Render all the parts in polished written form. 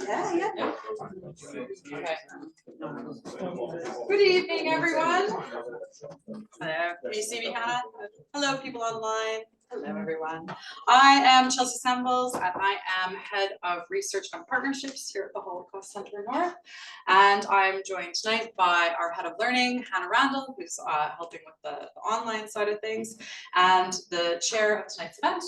Yeah. Okay. Good evening, everyone. Hello. Can you see me, Hannah? Hello, people online. Hello, everyone. I am Chelsea Sembles, and I am Head of Research and Partnerships here at the Holocaust Centre North. And I'm joined tonight by our Head of Learning, Hannah Randall, who's helping with the online side of things, and the chair of tonight's event,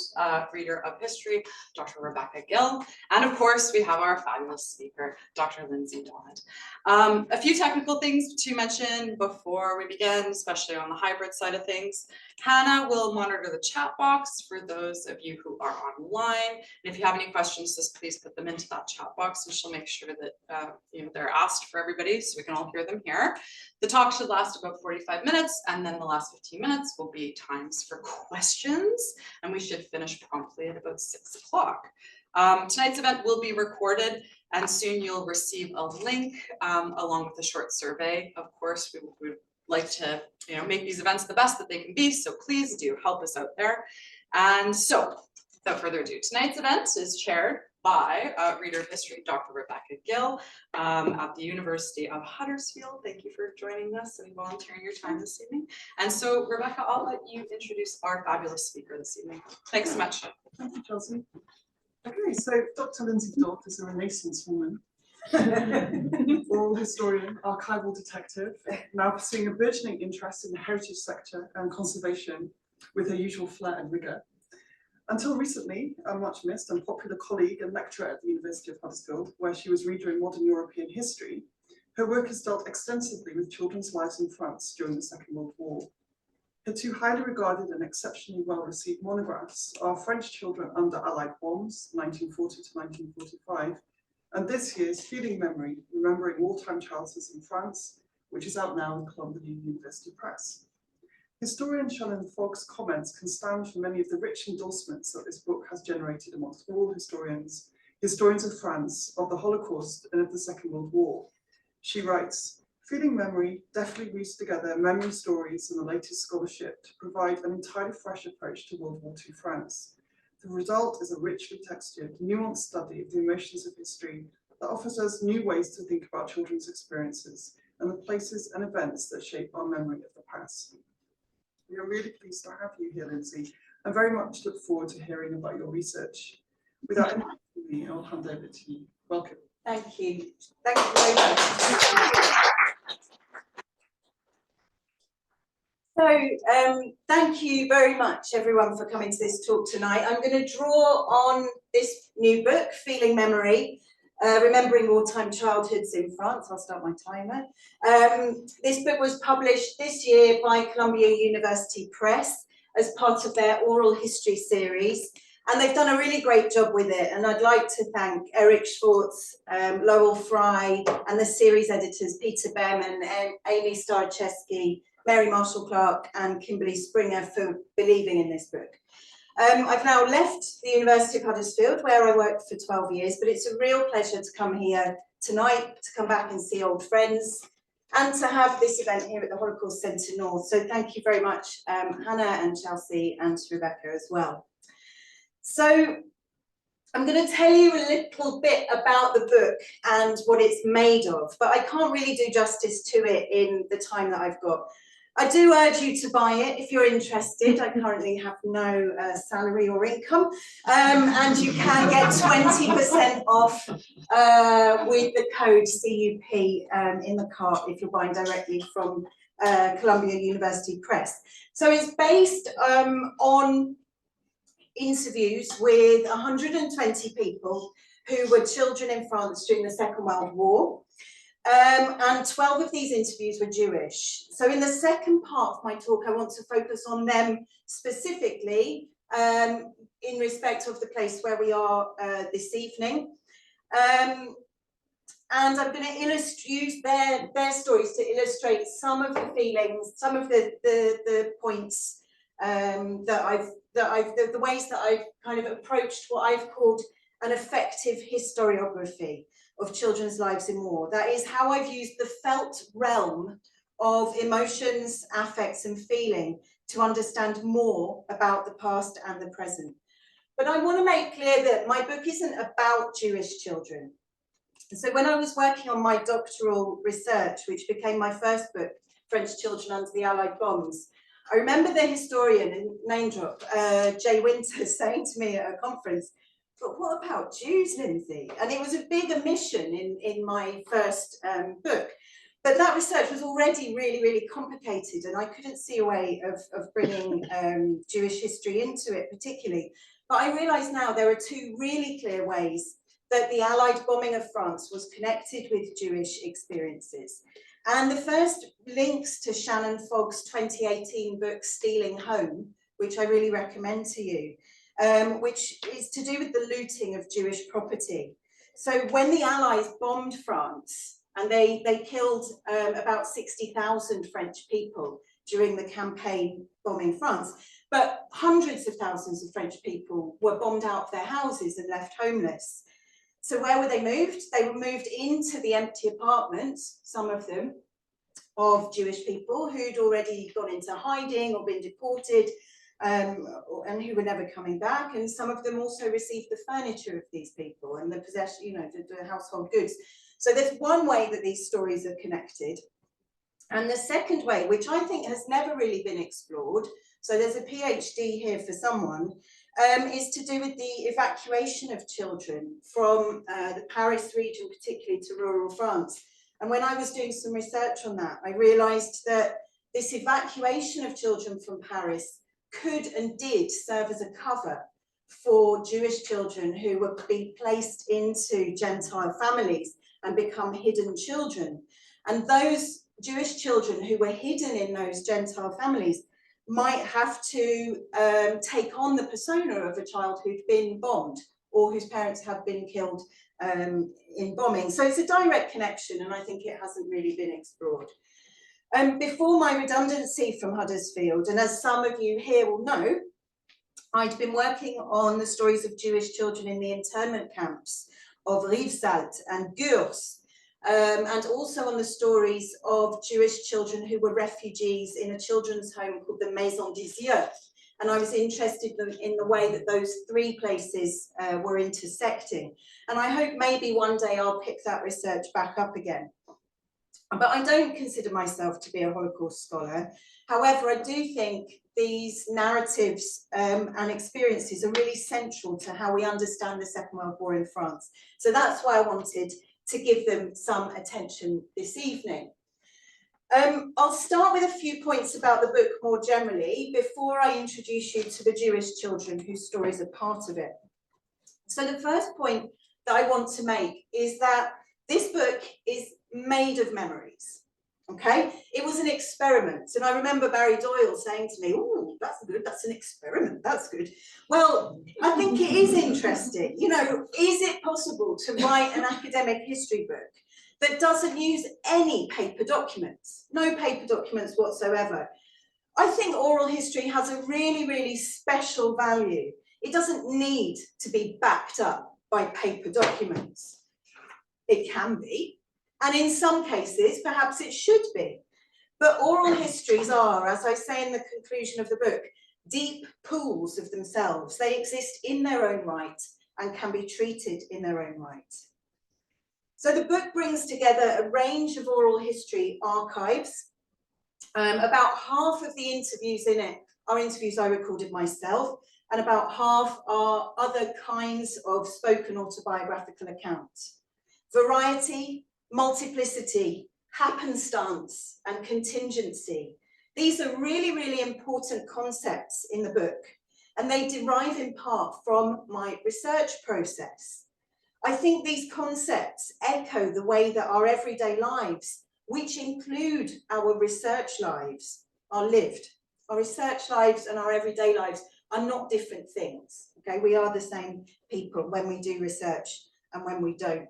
Reader of History, Dr. Rebecca Gill. And of course, we have our fabulous speaker, Dr. Lindsey Dodd. A few technical things to mention before we begin, especially on the hybrid side of things. Hannah will monitor the chat box for those of you who are online. And if you have any questions, just please put them into that chat box, and she'll make sure that they're asked for everybody so we can all hear them here. The talk should last about 45 minutes, and then the last 15 minutes will be times for questions, and we should finish promptly at about 6 o'clock. Tonight's event will be recorded, and soon you'll receive a link along with a short survey. Of course, we would like to make these events the best that they can be, so please do help us out there. And so, without further ado, tonight's event is chaired by Reader of History, Dr. Rebecca Gill at the University of Huddersfield. Thank you for joining us and volunteering your time this evening. And so, Rebecca, I'll let you introduce our fabulous speaker this evening. Thanks so much. Thank you, Chelsea. Okay, so Dr. Lindsey Dodd is a Renaissance woman, oral historian, archival detective, now pursuing a burgeoning interest in the heritage sector and conservation with her usual flair and rigour. Until recently, a much missed and popular colleague and lecturer at the University of Huddersfield, where she was reader in modern European history, her work has dealt extensively with children's lives in France during the Second World War. Her two highly regarded and exceptionally well-received monographs are French Children Under Allied Bombs, 1940 to 1945, and this year's Feeling Memory, Remembering Wartime Childhoods in France, which is out now in Columbia University Press. Historian Shannon Fogg's comments can stand for many of the rich endorsements that this book has generated amongst all historians of France, of the Holocaust, and of the Second World War. She writes, Feeling Memory deftly weaves together memory stories and the latest scholarship to provide an entirely fresh approach to World War II France. The result is a richly textured, nuanced study of the emotions of history that offers us new ways to think about children's experiences and the places and events that shape our memory of the past. We are really pleased to have you here, Lindsey, and very much look forward to hearing about your research. Without any further ado, I'll hand over to you. Welcome. Thank you. Thank you very much. So, thank you very much, everyone, for coming to this talk tonight. I'm going to draw on this new book, Feeling Memory, Remembering Wartime Childhoods in France. I'll start my timer. This book was published this year by Columbia University Press as part of their oral history series. And they've done a really great job with it. And I'd like to thank Eric Schwartz, Lowell Fry, and the series editors, Peter Behrman, Amy Starczewski, Mary Marshall-Clark, and Kimberly Springer for believing in this book. I've now left the University of Huddersfield, where I worked for 12 years, but it's a real pleasure to come here tonight, to come back and see old friends, and to have this event here at the Holocaust Centre North. So thank you very much, Hannah and Chelsea and Rebecca as well. So I'm going to tell you a little bit about the book and what it's made of, but I can't really do justice to it in the time that I've got. I do urge you to buy it if you're interested. I currently have no salary or income, and you can get 20% off with the code CUP in the cart if you're buying directly from Columbia University Press. So it's based on interviews with 120 people who were children in France during the Second World War. And 12 of these interviews were Jewish. So in the second part of my talk, I want to focus on them specifically in respect of the place where we are this evening. And I'm going to use their stories to illustrate some of the feelings, some of the points the ways that I've kind of approached what I've called an affective historiography of children's lives in war. That is how I've used the felt realm of emotions, affects, and feeling to understand more about the past and the present. But I want to make clear that my book isn't about Jewish children. So when I was working on my doctoral research, which became my first book, French Children Under the Allied Bombs, I remember the historian, and name drop, Jay Winter, saying to me at a conference, "But what about Jews, Lindsey?" And it was a big omission in my first book. But that research was already really, really complicated, and I couldn't see a way of bringing Jewish history into it particularly. But I realise now there are two really clear ways that the Allied bombing of France was connected with Jewish experiences. And the first links to Shannon Fogg's 2018 book, Stealing Home, which I really recommend to you, which is to do with the looting of Jewish property. So when the Allies bombed France, and they killed about 60,000 French people during the campaign bombing France, but hundreds of thousands of French people were bombed out of their houses and left homeless. So where were they moved? They were moved into the empty apartments, some of them, of Jewish people who'd already gone into hiding or been deported, and who were never coming back. And some of them also received the furniture of these people and the possession, the household goods. So there's one way that these stories are connected. And the second way, which I think has never really been explored, so there's a PhD here for someone, is to do with the evacuation of children from the Paris region, particularly to rural France. And when I was doing some research on that, I realised that this evacuation of children from Paris could and did serve as a cover for Jewish children who were being placed into Gentile families and become hidden children. And those Jewish children who were hidden in those Gentile families might have to take on the persona of a child who'd been bombed or whose parents had been killed in bombing. So it's a direct connection, and I think it hasn't really been explored. Before my redundancy from Huddersfield, and as some of you here will know, I'd been working on the stories of Jewish children in the internment camps of Rivesaltes and Gurs, and also on the stories of Jewish children who were refugees in a children's home called the Maison des Yeux. And I was interested in the way that those three places were intersecting. And I hope maybe one day I'll pick that research back up again. But I don't consider myself to be a Holocaust scholar. However, I do think these narratives and experiences are really central to how we understand the Second World War in France. So that's why I wanted to give them some attention this evening. I'll start with a few points about the book more generally before I introduce you to the Jewish children whose stories are part of it. So the first point that I want to make is that this book is made of memories, okay? It was an experiment, and I remember Barry Doyle saying to me, "Oh, that's good, that's an experiment, that's good." Well, I think it is interesting. Is it possible to write an academic history book that doesn't use any paper documents, no paper documents whatsoever? I think oral history has a really, really special value. It doesn't need to be backed up by paper documents. It can be, and in some cases, perhaps it should be. But oral histories are, as I say in the conclusion of the book, deep pools of themselves. They exist in their own right and can be treated in their own right. So the book brings together a range of oral history archives. About half of the interviews in it are interviews I recorded myself, and about half are other kinds of spoken autobiographical accounts. Variety, multiplicity, happenstance, and contingency. These are really, really important concepts in the book, and they derive in part from my research process. I think these concepts echo the way that our everyday lives, which include our research lives, are lived. Our research lives and our everyday lives are not different things, okay? We are the same people when we do research and when we don't.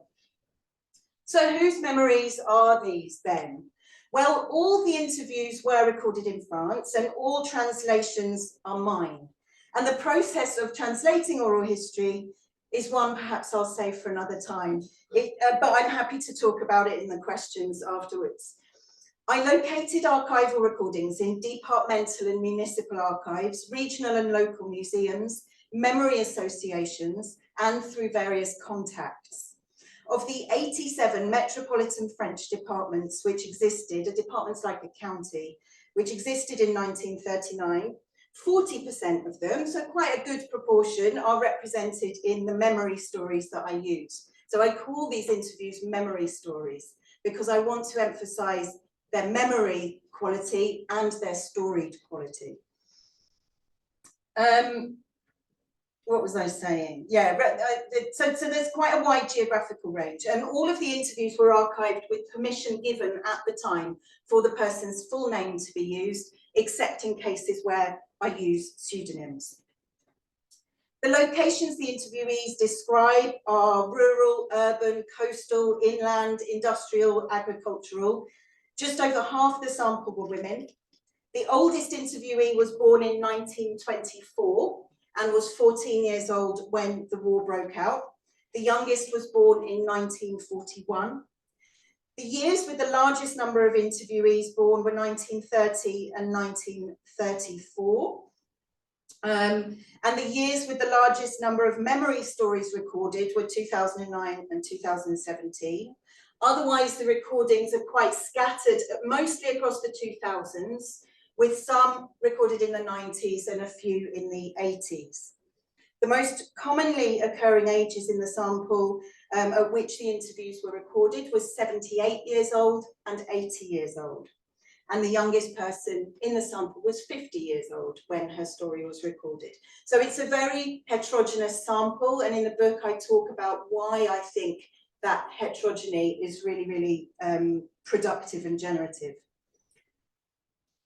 So whose memories are these then? Well, all the interviews were recorded in France and all translations are mine. And the process of translating oral history is one perhaps I'll save for another time, but I'm happy to talk about it in the questions afterwards. I located archival recordings in departmental and municipal archives, regional and local museums, memory associations, and through various contacts. of the 87 metropolitan French departments which existed, a department's like a county, which existed in 1939, 40% of them, so quite a good proportion, are represented in the memory stories that I use. So I call these interviews memory stories because I want to emphasize their memory quality and their storied quality. What was I saying? Yeah, so there's quite a wide geographical range, and all of the interviews were archived with permission given at the time for the person's full name to be used, except in cases where I use pseudonyms. The locations the interviewees describe are rural, urban, coastal, inland, industrial, agricultural. Just over half the sample were women. The oldest interviewee was born in 1924 and was 14 years old when the war broke out. The youngest was born in 1941. The years with the largest number of interviewees born were 1930 and 1934. And the years with the largest number of memory stories recorded were 2009 and 2017. Otherwise, the recordings are quite scattered, mostly across the 2000s, with some recorded in the 90s and a few in the 80s. The most commonly occurring ages in the sample at which the interviews were recorded was 78 years old and 80 years old. And the youngest person in the sample was 50 years old when her story was recorded. So it's a very heterogeneous sample, and in the book I talk about why I think that heterogeneity is really, really productive and generative.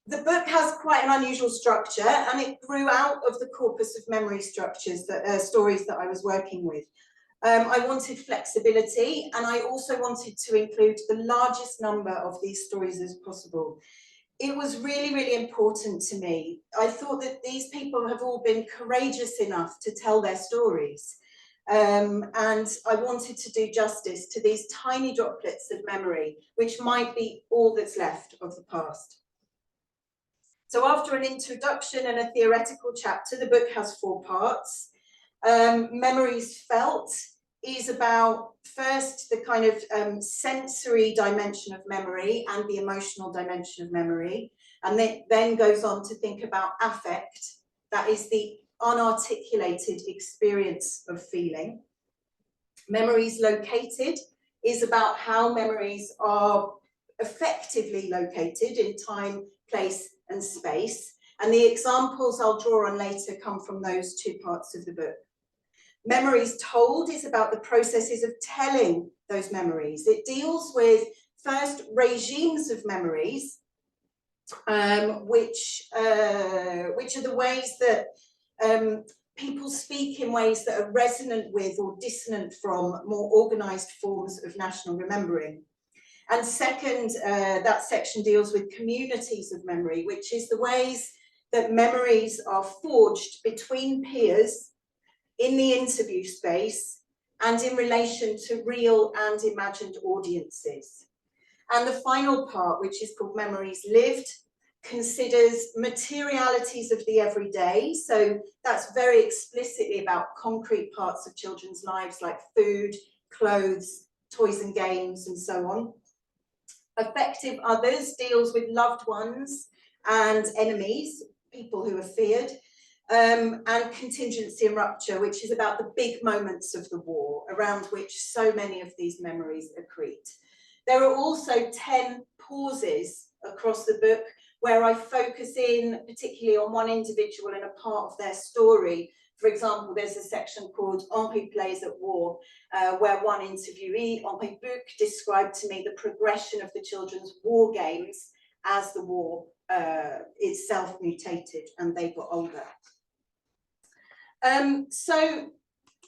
The book has quite an unusual structure, and it grew out of the corpus of memory structures, stories that I was working with. I wanted flexibility, and I also wanted to include the largest number of these stories as possible. It was really, really important to me. I thought that these people have all been courageous enough to tell their stories. And I wanted to do justice to these tiny droplets of memory, which might be all that's left of the past. So after an introduction and a theoretical chapter, the book has 4 parts. Memories Felt is about first the kind of sensory dimension of memory and the emotional dimension of memory, and then goes on to think about affect, that is the unarticulated experience of feeling. Memories Located is about how memories are effectively located in time, place, and space, and the examples I'll draw on later come from those 2 parts of the book. Memories Told is about the processes of telling those memories. It deals with first regimes of memories, which are the ways that people speak in ways that are resonant with or dissonant from more organized forms of national remembering. And second, that section deals with communities of memory, which is the ways that memories are forged between peers in the interview space and in relation to real and imagined audiences. And the final part, which is called Memories Lived, considers materialities of the everyday. So that's very explicitly about concrete parts of children's lives like food, clothes, toys and games, and so on. Affective Others deals with loved ones and enemies, people who are feared, and Contingency and Rupture, which is about the big moments of the war around which so many of these memories accrete. There are also 10 pauses across the book where I focus in particularly on one individual and a part of their story. For example, there's a section called Henri Plays at War, where one interviewee, Henri Buc, described to me the progression of the children's war games as the war itself mutated and they got older. So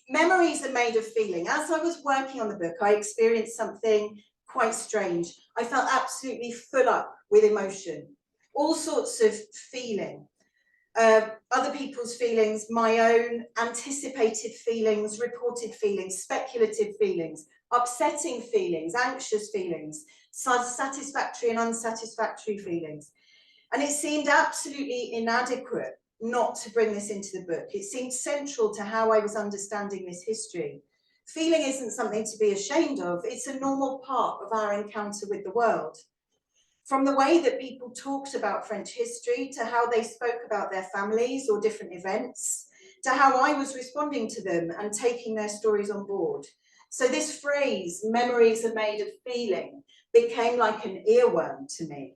memories are made of feeling. As I was working on the book, I experienced something quite strange. I felt absolutely full up with emotion, all sorts of feeling. Other people's feelings, my own, anticipated feelings, reported feelings, speculative feelings, upsetting feelings, anxious feelings, satisfactory and unsatisfactory feelings. And it seemed absolutely inadequate not to bring this into the book. It seemed central to how I was understanding this history. Feeling isn't something to be ashamed of. It's a normal part of our encounter with the world. From the way that people talked about French history, to how they spoke about their families or different events, to how I was responding to them and taking their stories on board. So this phrase, memories are made of feeling, became like an earworm to me.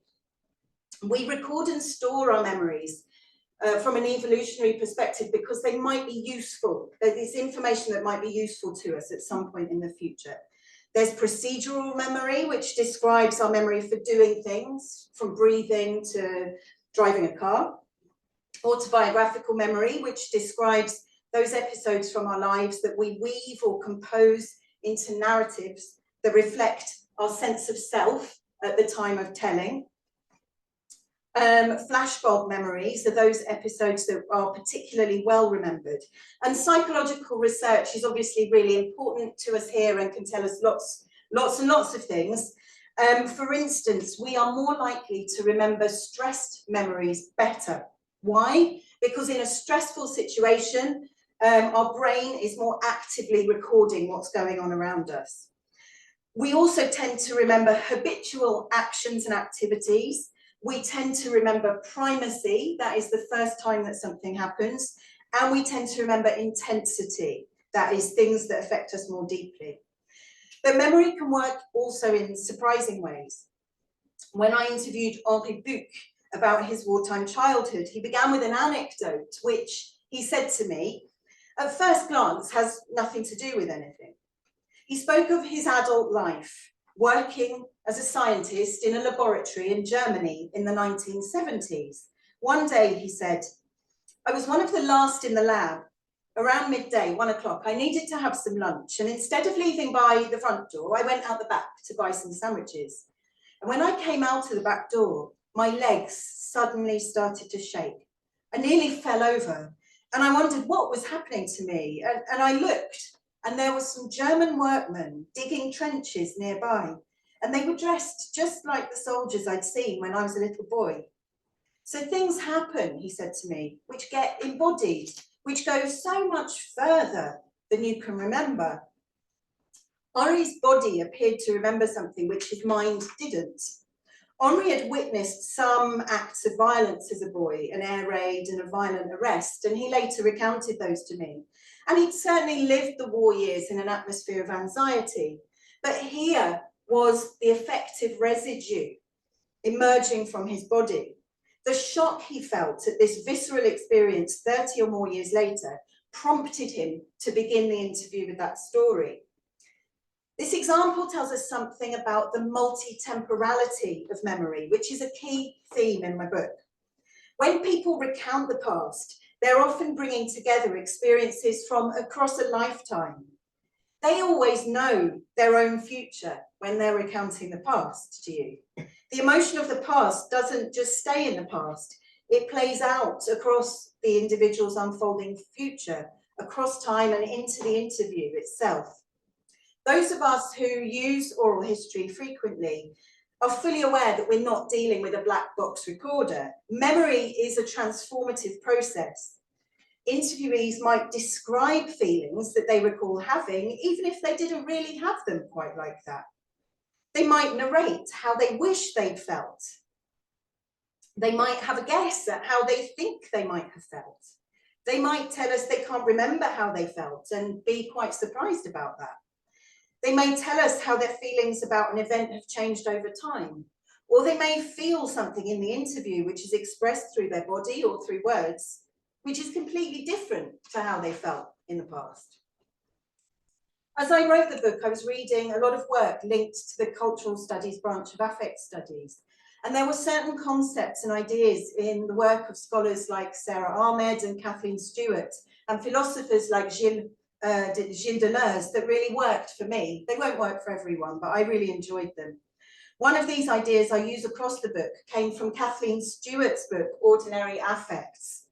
We record and store our memories from an evolutionary perspective because they might be useful. There's information that might be useful to us at some point in the future. There's procedural memory, which describes our memory for doing things, from breathing to driving a car. Autobiographical memory, which describes those episodes from our lives that we weave or compose into narratives that reflect our sense of self at the time of telling. Flashbulb memories are those episodes that are particularly well remembered. And psychological research is obviously really important to us here and can tell us lots and lots of things. For instance, we are more likely to remember stressed memories better. Why? Because in a stressful situation, our brain is more actively recording what's going on around us. We also tend to remember habitual actions and activities. We tend to remember primacy, that is the first time that something happens, and we tend to remember intensity, that is things that affect us more deeply. But memory can work also in surprising ways. When I interviewed Henri Buch about his wartime childhood, he began with an anecdote, which he said to me, at first glance, has nothing to do with anything. He spoke of his adult life, working as a scientist in a laboratory in Germany in the 1970s. One day, he said, I was one of the last in the lab. Around midday, 1 o'clock, I needed to have some lunch, and instead of leaving by the front door, I went out the back to buy some sandwiches. And when I came out of the back door, my legs suddenly started to shake. I nearly fell over, and I wondered what was happening to me. And I looked, and there were some German workmen digging trenches nearby, and they were dressed just like the soldiers I'd seen when I was a little boy. So things happen, he said to me, which get embodied, which go so much further than you can remember. Henri's body appeared to remember something which his mind didn't. Henri had witnessed some acts of violence as a boy, an air raid and a violent arrest, and he later recounted those to me. And he'd certainly lived the war years in an atmosphere of anxiety. But here was the affective residue emerging from his body. The shock he felt at this visceral experience 30 or more years later prompted him to begin the interview with that story. This example tells us something about the multi-temporality of memory, which is a key theme in my book. When people recount the past, they're often bringing together experiences from across a lifetime. They always know their own future when they're recounting the past to you. The emotion of the past doesn't just stay in the past, it plays out across the individual's unfolding future, across time and into the interview itself. Those of us who use oral history frequently are fully aware that we're not dealing with a black box recorder. Memory is a transformative process. Interviewees might describe feelings that they recall having, even if they didn't really have them quite like that. They might narrate how they wish they'd felt. They might have a guess at how they think they might have felt. They might tell us they can't remember how they felt and be quite surprised about that. They may tell us how their feelings about an event have changed over time, or they may feel something in the interview which is expressed through their body or through words, which is completely different to how they felt in the past. As I wrote the book, I was reading a lot of work linked to the cultural studies branch of affect studies, and there were certain concepts and ideas in the work of scholars like Sarah Ahmed and Kathleen Stewart, and philosophers like Gilles Deleuze that really worked for me. They won't work for everyone, but I really enjoyed them. One of these ideas I use across the book came from Kathleen Stewart's book, Ordinary Affects.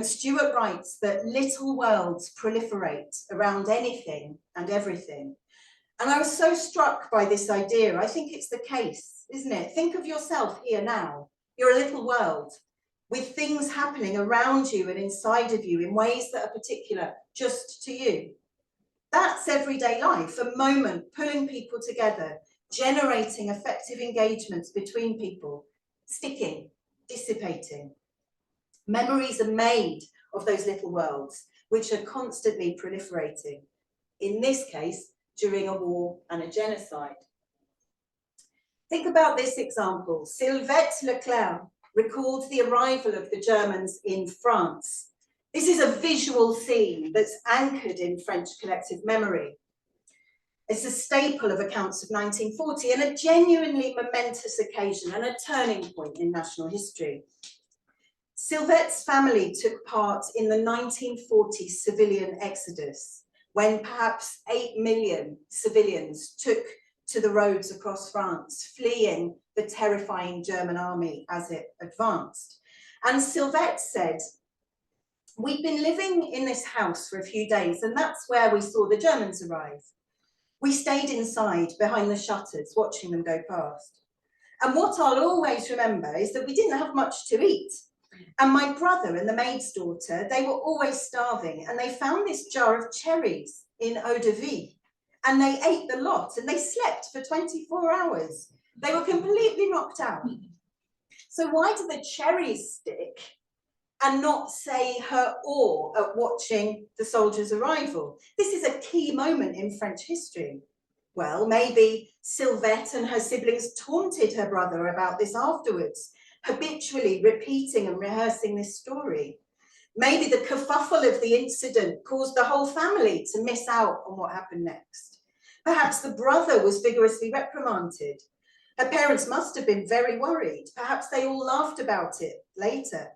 Stewart writes that little worlds proliferate around anything and everything. And I was so struck by this idea. I think it's the case, isn't it? Think of yourself here now. You're a little world with things happening around you and inside of you in ways that are particular just to you. That's everyday life, a moment pulling people together, generating effective engagements between people, sticking, dissipating. Memories are made of those little worlds, which are constantly proliferating, in this case, during a war and a genocide. Think about this example. Sylvette Leclerc recalled the arrival of the Germans in France. This is a visual theme that's anchored in French collective memory. It's a staple of accounts of 1940 and a genuinely momentous occasion and a turning point in national history. Sylvette's family took part in the 1940 civilian exodus, when perhaps 8 million civilians took to the roads across France, fleeing the terrifying German army as it advanced. And Sylvette said, "We'd been living in this house for a few days, and that's where we saw the Germans arrive. We stayed inside behind the shutters, watching them go past. And what I'll always remember is that we didn't have much to eat. And my brother and the maid's daughter, they were always starving, and they found this jar of cherries in eau de vie. And they ate the lot, and they slept for 24 hours. They were completely knocked out. So why do the cherries stick and not, say, her awe at watching the soldiers' arrival? This is a key moment in French history. Well, maybe Sylvette and her siblings taunted her brother about this afterwards, habitually repeating and rehearsing this story. Maybe the kerfuffle of the incident caused the whole family to miss out on what happened next. Perhaps the brother was vigorously reprimanded. Her parents must have been very worried. Perhaps they all laughed about it later.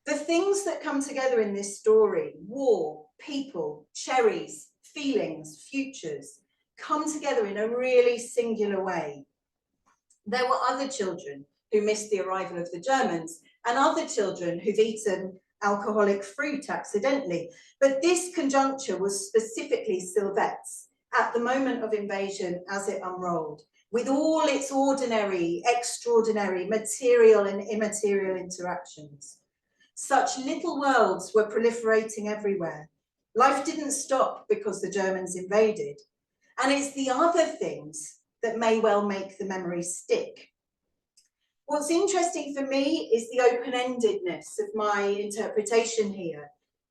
The things that come together in this story, war, people, cherries, feelings, futures, come together in a really singular way. There were other children who missed the arrival of the Germans and other children who've eaten alcoholic fruit accidentally. But this conjuncture was specifically Sylvette's at the moment of invasion as it unrolled, with all its ordinary, extraordinary, material and immaterial interactions. Such little worlds were proliferating everywhere. Life didn't stop because the Germans invaded. And it's the other things that may well make the memory stick. What's interesting for me is the open-endedness of my interpretation here.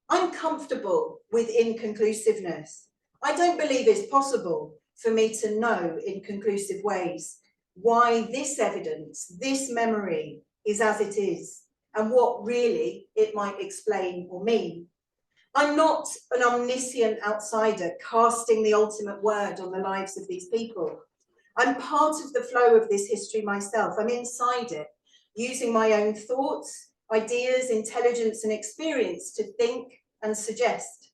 I'm comfortable with inconclusiveness. I don't believe it's possible for me to know in conclusive ways why this evidence, this memory is as it is, and what really it might explain or mean. I'm not an omniscient outsider casting the ultimate word on the lives of these people. I'm part of the flow of this history myself. I'm inside it, using my own thoughts, ideas, intelligence, and experience to think and suggest.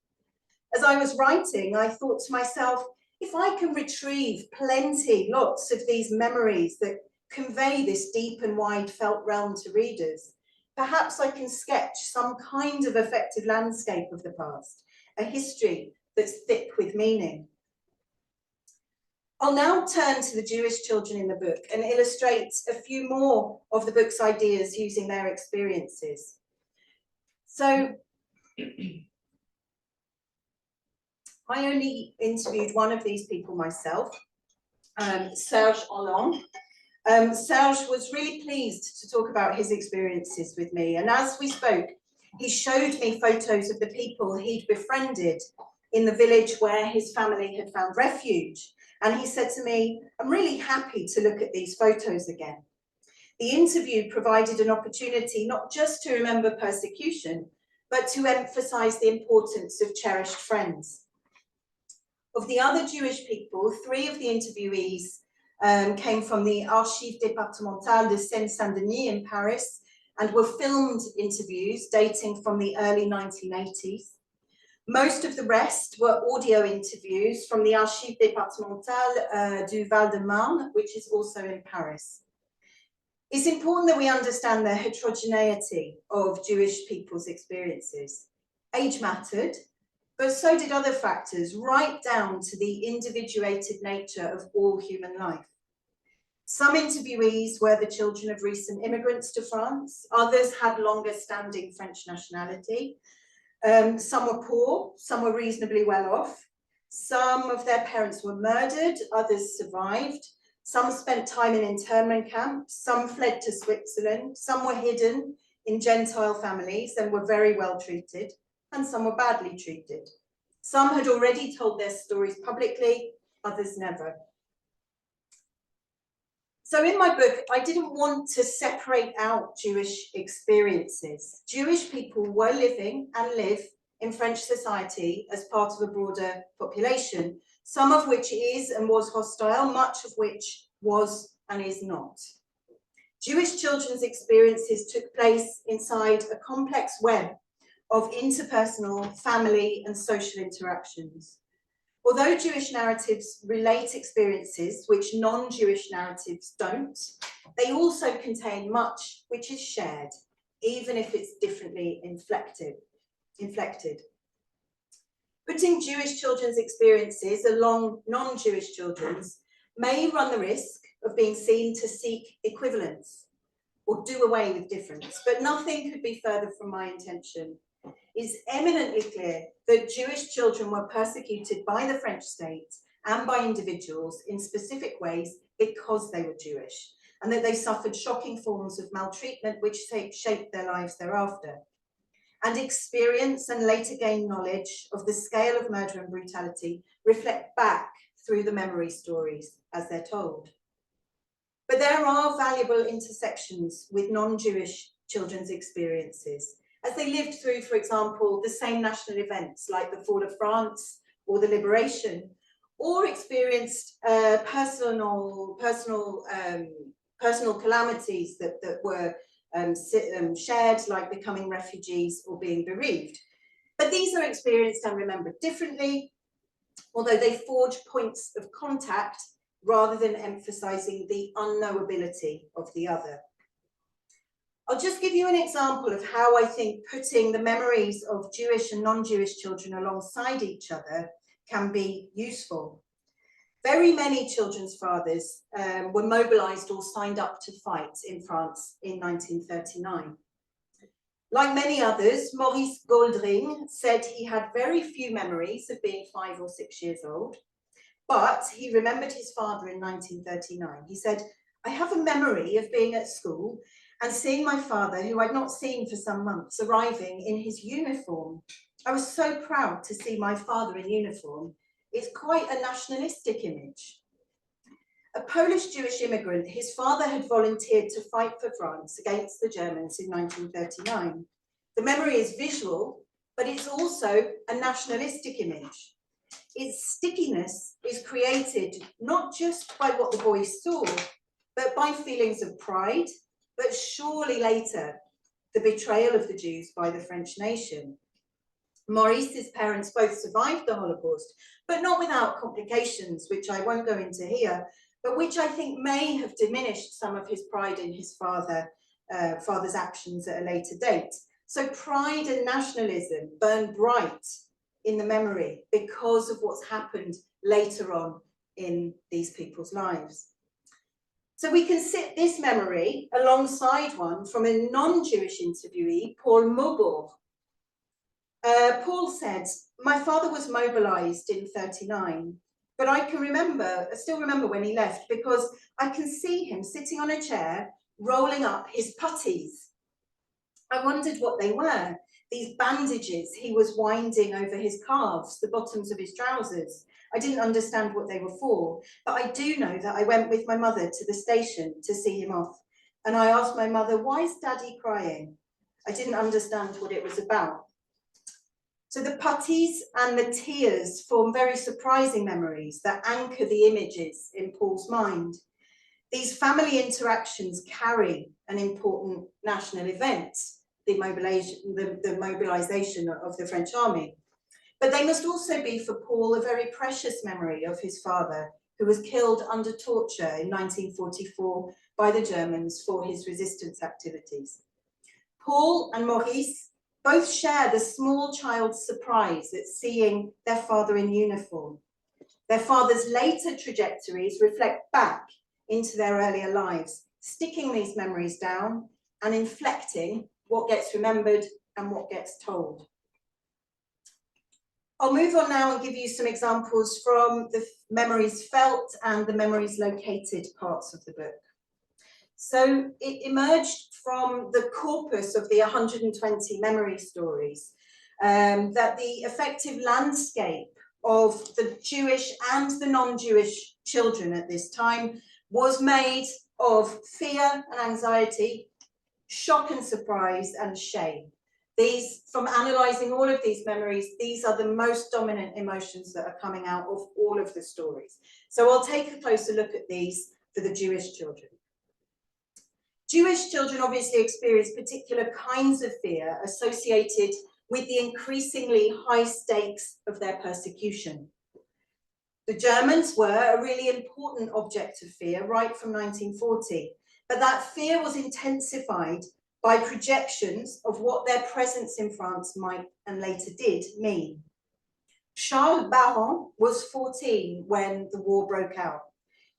As I was writing, I thought to myself, if I can retrieve lots of these memories that convey this deep and wide felt realm to readers, perhaps I can sketch some kind of effective landscape of the past, a history that's thick with meaning. I'll now turn to the Jewish children in the book and illustrate a few more of the book's ideas using their experiences. So, I only interviewed one of these people myself, Serge Hollande. Serge was really pleased to talk about his experiences with me, and as we spoke, he showed me photos of the people he'd befriended in the village where his family had found refuge. And he said to me, I'm really happy to look at these photos again. The interview provided an opportunity not just to remember persecution, but to emphasize the importance of cherished friends. Of the other Jewish people, 3 of the interviewees came from the Archives départementales de Seine-Saint-Denis in Paris and were filmed interviews dating from the early 1980s. Most of the rest were audio interviews from the Archives départementales du Val-de-Marne, which is also in Paris. It's important that we understand the heterogeneity of Jewish people's experiences. Age mattered, but so did other factors, right down to the individuated nature of all human life. Some interviewees were the children of recent immigrants to France. Others had longer standing French nationality. Some were poor, some were reasonably well off. Some of their parents were murdered, others survived. Some spent time in internment camps, some fled to Switzerland, some were hidden in Gentile families and were very well treated, and some were badly treated. Some had already told their stories publicly, others never. So in my book, I didn't want to separate out Jewish experiences. Jewish people were living and live in French society as part of a broader population, some of which is and was hostile, much of which was and is not. Jewish children's experiences took place inside a complex web of interpersonal, family, and social interactions. Although Jewish narratives relate experiences which non-Jewish narratives don't, they also contain much which is shared, even if it's differently inflected. Putting Jewish children's experiences along non-Jewish children's may run the risk of being seen to seek equivalence or do away with difference, but nothing could be further from my intention. It's eminently clear that Jewish children were persecuted by the French state and by individuals in specific ways because they were Jewish, and that they suffered shocking forms of maltreatment which shaped their lives thereafter. And experience and later gained knowledge of the scale of murder and brutality reflect back through the memory stories as they're told. But there are valuable intersections with non-Jewish children's experiences, as they lived through, for example, the same national events like the fall of France or the liberation, or experienced personal calamities that were shared, like becoming refugees or being bereaved. But these are experienced and remembered differently, although they forge points of contact rather than emphasizing the unknowability of the other. I'll just give you an example of how I think putting the memories of Jewish and non-Jewish children alongside each other can be useful. Very many children's fathers were mobilized or signed up to fight in France in 1939. Like many others, Maurice Goldring said he had very few memories of being 5 or 6 years old, but he remembered his father in 1939. He said, "I have a memory of being at school and seeing my father, who I'd not seen for some months, arriving in his uniform. I was so proud to see my father in uniform. It's quite a nationalistic image." A Polish Jewish immigrant, his father had volunteered to fight for France against the Germans in 1939. The memory is visual, but it's also a nationalistic image. Its stickiness is created not just by what the boy saw, but by feelings of pride, but surely later, the betrayal of the Jews by the French nation. Maurice's parents both survived the Holocaust, but not without complications, which I won't go into here, but which I think may have diminished some of his pride in his father's actions at a later date. So pride and nationalism burn bright in the memory because of what's happened later on in these people's lives. So we can sit this memory alongside one from a non-Jewish interviewee, Paul Maubourg. Paul said, "My father was mobilized in 1939, but I still remember when he left, because I can see him sitting on a chair, rolling up his puttees. I wondered what they were, these bandages he was winding over his calves, the bottoms of his trousers. I didn't understand what they were for, but I do know that I went with my mother to the station to see him off. And I asked my mother, 'Why is Daddy crying?' I didn't understand what it was about." So the puttees and the tears form very surprising memories that anchor the images in Paul's mind. These family interactions carry an important national event, the mobilization of the French army. But they must also be for Paul a very precious memory of his father, who was killed under torture in 1944 by the Germans for his resistance activities. Paul and Maurice both share the small child's surprise at seeing their father in uniform. Their father's later trajectories reflect back into their earlier lives, sticking these memories down and inflecting what gets remembered and what gets told. I'll move on now and give you some examples from the memories felt and the memories located parts of the book. So it emerged from the corpus of the 120 memory stories that the affective landscape of the Jewish and the non-Jewish children at this time was made of fear and anxiety, shock and surprise, and shame. These, from analysing all of these memories, these are the most dominant emotions that are coming out of all of the stories. So I'll take a closer look at these for the Jewish children. Jewish children obviously experience particular kinds of fear associated with the increasingly high stakes of their persecution. The Germans were a really important object of fear right from 1940, but that fear was intensified by projections of what their presence in France might, and later did, mean. Charles Baron was 14 when the war broke out.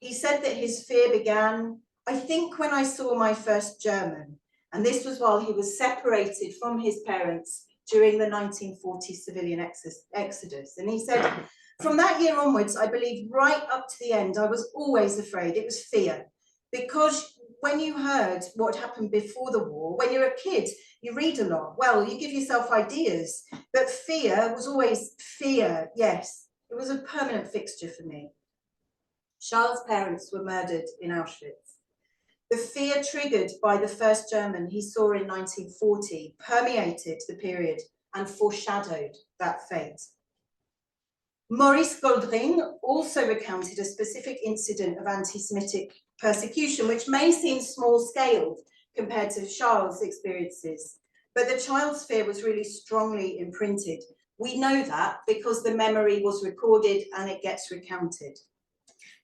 He said that his fear began, I think, when I saw my first German, and this was while he was separated from his parents during the 1940 civilian exodus. And he said, from that year onwards, I believe right up to the end, I was always afraid. It was fear. Because when you heard what happened before the war, when you're a kid, you read a lot. Well, you give yourself ideas, but fear was always fear. Yes, it was a permanent fixture for me. Charles' parents were murdered in Auschwitz. The fear triggered by the first German he saw in 1940 permeated the period and foreshadowed that fate. Maurice Goldring also recounted a specific incident of anti-Semitic persecution, which may seem small-scaled compared to Charles' experiences, but the child's fear was really strongly imprinted. We know that because the memory was recorded and it gets recounted.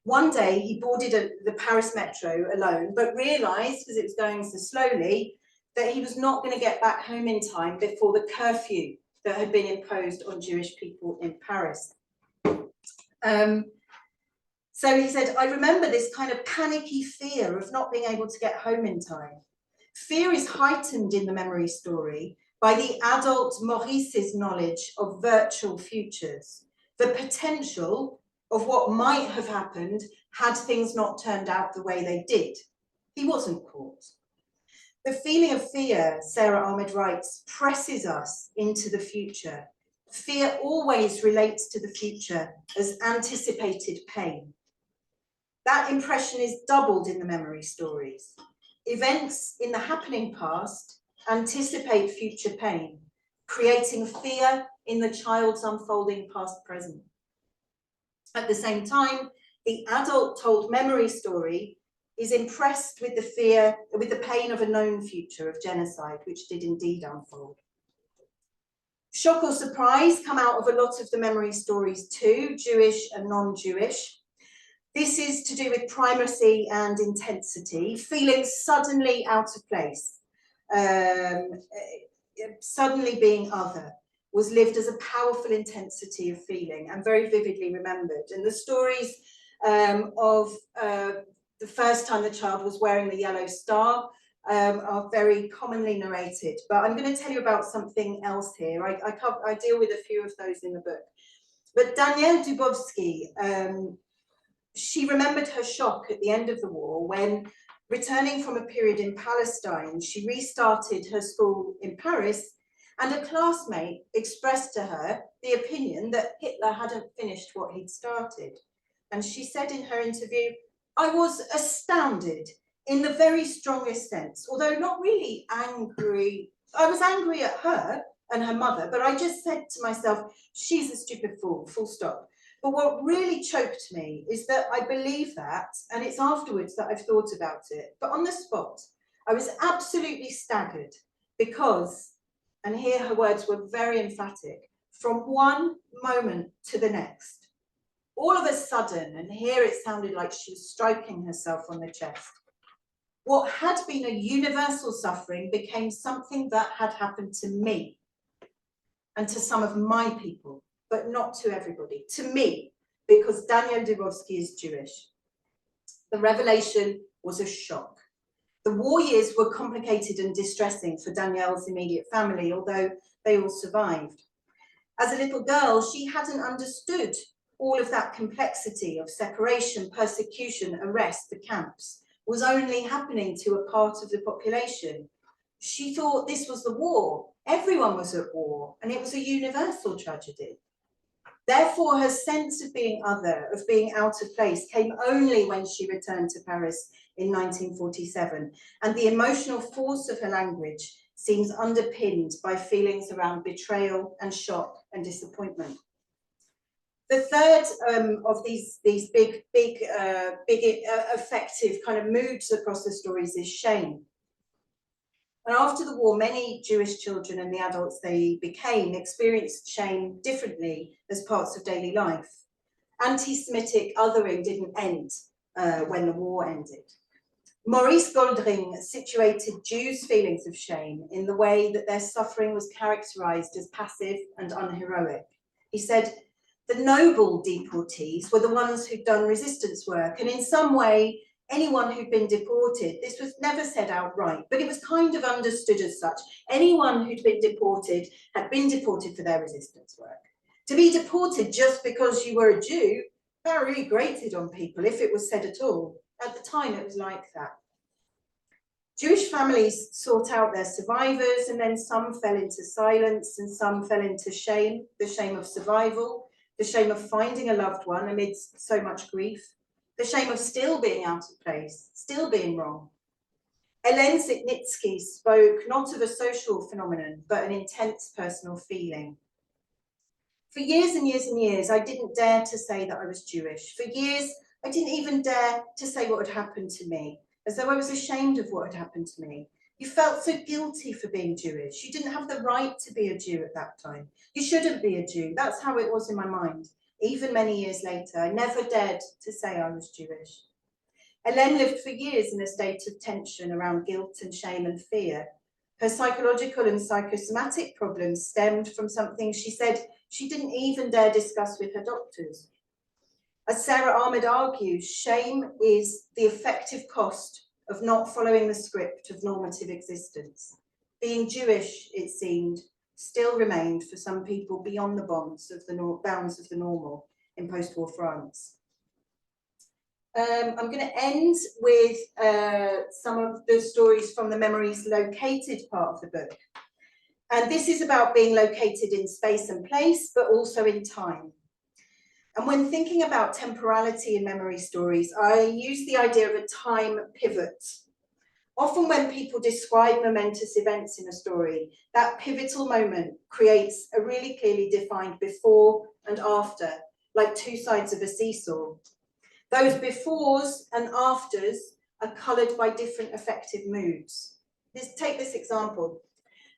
One day he boarded the Paris metro alone, but realised, because it was going so slowly, that he was not going to get back home in time before the curfew that had been imposed on Jewish people in Paris. So he said, I remember this kind of panicky fear of not being able to get home in time. Fear is heightened in the memory story by the adult Maurice's knowledge of virtual futures, the potential of what might have happened had things not turned out the way they did. He wasn't caught. The feeling of fear, Sarah Ahmed writes, presses us into the future. Fear always relates to the future as anticipated pain. That impression is doubled in the memory stories. Events in the happening past anticipate future pain, creating fear in the child's unfolding past-present. At the same time, the adult told memory story is impressed with the fear, with the pain of a known future of genocide, which did indeed unfold. Shock or surprise come out of a lot of the memory stories too, Jewish and non-Jewish. This is to do with primacy and intensity, feeling suddenly out of place, suddenly being other, was lived as a powerful intensity of feeling and very vividly remembered. And the stories of the first time the child was wearing the yellow star are very commonly narrated. But I'm going to tell you about something else here. I deal with a few of those in the book. But Danielle Dubovsky, she remembered her shock at the end of the war when, returning from a period in Palestine, she restarted her school in Paris, and a classmate expressed to her the opinion that Hitler hadn't finished what he'd started. And she said in her interview, I was astounded in the very strongest sense, although not really angry. I was angry at her and her mother, but I just said to myself, she's a stupid fool, full stop. But what really choked me is that I believe that, and it's afterwards that I've thought about it, but on the spot, I was absolutely staggered because, and here her words were very emphatic, from one moment to the next, all of a sudden, and here it sounded like she was striking herself on the chest, what had been a universal suffering became something that had happened to me and to some of my people, but not to everybody, to me, because Danielle Dubovsky is Jewish. The revelation was a shock. The war years were complicated and distressing for Danielle's immediate family, although they all survived. As a little girl, she hadn't understood all of that complexity of separation, persecution, arrest, the camps, was only happening to a part of the population. She thought this was the war. Everyone was at war, and it was a universal tragedy. Therefore, her sense of being other, of being out of place, came only when she returned to Paris in 1947, and the emotional force of her language seems underpinned by feelings around betrayal and shock and disappointment. The third of these big affective kind of moods across the stories is shame. And after the war, many Jewish children and the adults they became experienced shame differently as parts of daily life. Anti-Semitic othering didn't end when the war ended. Maurice Goldring situated Jews' feelings of shame in the way that their suffering was characterized as passive and unheroic. He said, the noble deportees were the ones who'd done resistance work, and in some way, anyone who'd been deported, this was never said outright, but it was kind of understood as such. Anyone who'd been deported had been deported for their resistance work. To be deported just because you were a Jew, that really grated on people, if it was said at all. At the time, it was like that. Jewish families sought out their survivors, and then some fell into silence and some fell into shame, the shame of survival, the shame of finding a loved one amidst so much grief, the shame of still being out of place, still being wrong. Hélène Zitnitsky spoke not of a social phenomenon, but an intense personal feeling. For years and years and years, I didn't dare to say that I was Jewish. For years, I didn't even dare to say what had happened to me, as though I was ashamed of what had happened to me. You felt so guilty for being Jewish. You didn't have the right to be a Jew at that time. You shouldn't be a Jew. That's how it was in my mind. Even many years later, I never dared to say I was Jewish. Hélène lived for years in a state of tension around guilt and shame and fear. Her psychological and psychosomatic problems stemmed from something she said she didn't even dare discuss with her doctors. As Sarah Ahmed argues, shame is the effective cost of not following the script of normative existence. Being Jewish, it seemed, still remained for some people beyond the bounds of the normal in post-war France. I'm going to end with some of the stories from the Memories Located part of the book. And this is about being located in space and place, but also in time. And when thinking about temporality in memory stories, I use the idea of a time pivot. Often when people describe momentous events in a story, that pivotal moment creates a really clearly defined before and after, like two sides of a seesaw. Those befores and afters are coloured by different affective moods. Take this example.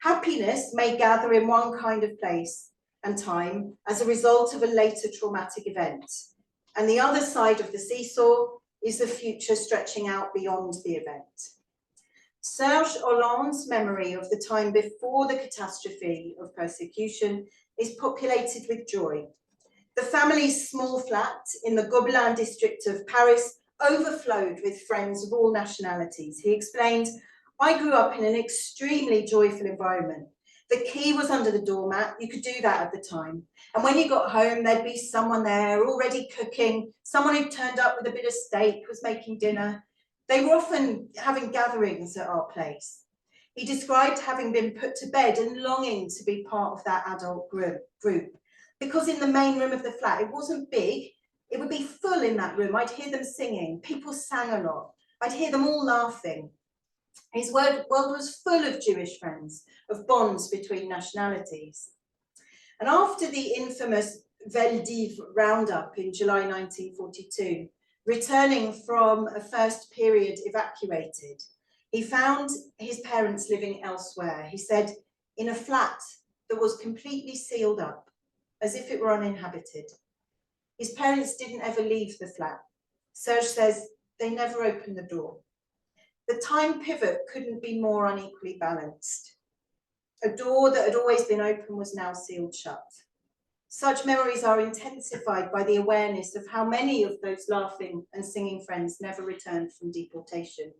Happiness may gather in one kind of place and time as a result of a later traumatic event. And the other side of the seesaw is the future stretching out beyond the event. Serge Hollande's memory of the time before the catastrophe of persecution is populated with joy. The family's small flat in the Gobelin district of Paris overflowed with friends of all nationalities. He explained, I grew up in an extremely joyful environment. The key was under the doormat. You could do that at the time. And when you got home, there'd be someone there already cooking, someone who turned up with a bit of steak, was making dinner. They were often having gatherings at our place. He described having been put to bed and longing to be part of that adult group. Because in the main room of the flat, it wasn't big, it would be full in that room. I'd hear them singing, people sang a lot. I'd hear them all laughing. His world was full of Jewish friends, of bonds between nationalities. And after the infamous Veldiv roundup in July 1942, returning from a first period evacuated, he found his parents living elsewhere. He said, in a flat that was completely sealed up, as if it were uninhabited. His parents didn't ever leave the flat. Serge says they never opened the door. The time pivot couldn't be more unequally balanced. A door that had always been open was now sealed shut. Such memories are intensified by the awareness of how many of those laughing and singing friends never returned from deportation.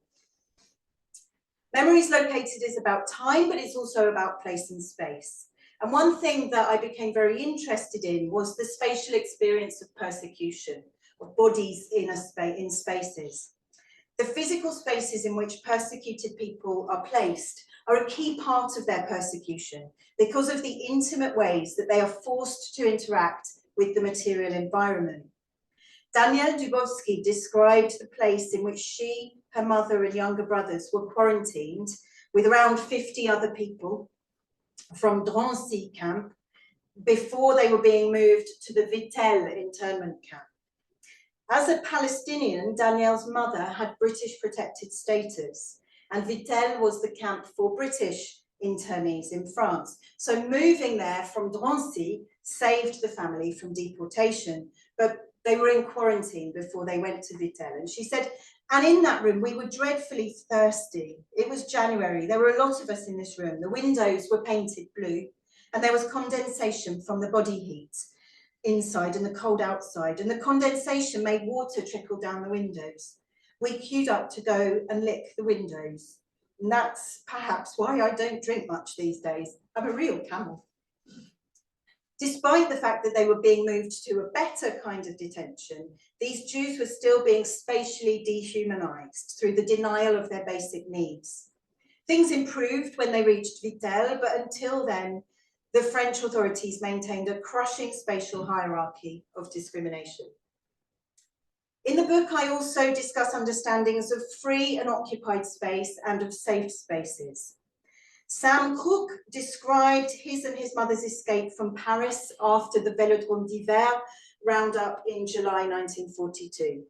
Memories Located is about time, but it's also about place and space. And one thing that I became very interested in was the spatial experience of persecution, of bodies in spaces. The physical spaces in which persecuted people are placed are a key part of their persecution because of the intimate ways that they are forced to interact with the material environment. Danielle Dubowski described the place in which she, her mother and younger brothers were quarantined with around 50 other people from Drancy camp before they were being moved to the Vittel internment camp. As a Palestinian, Danielle's mother had British protected status, and Vittel was the camp for British internees in France. So moving there from Drancy saved the family from deportation, but they were in quarantine before they went to Vittel. And she said, and in that room, we were dreadfully thirsty. It was January. There were a lot of us in this room. The windows were painted blue, and there was condensation from the body heat inside and the cold outside. And the condensation made water trickle down the windows. We queued up to go and lick the windows. And that's perhaps why I don't drink much these days. I'm a real camel. Despite the fact that they were being moved to a better kind of detention, these Jews were still being spatially dehumanized through the denial of their basic needs. Things improved when they reached Vittel, but until then, the French authorities maintained a crushing spatial hierarchy of discrimination. In the book, I also discuss understandings of free and occupied space and of safe spaces. Sam Cook described his and his mother's escape from Paris after the Vélodrome d'Hiver roundup in July 1942.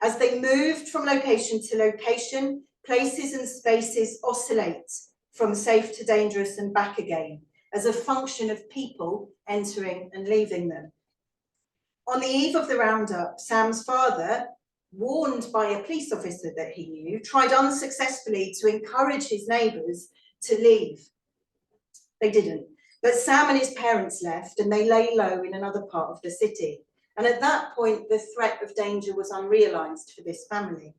As they moved from location to location, places and spaces oscillate from safe to dangerous and back again as a function of people entering and leaving them. On the eve of the roundup, Sam's father, warned by a police officer that he knew, tried unsuccessfully to encourage his neighbours to leave. They didn't, but Sam and his parents left and they lay low in another part of the city. And at that point, the threat of danger was unrealised for this family.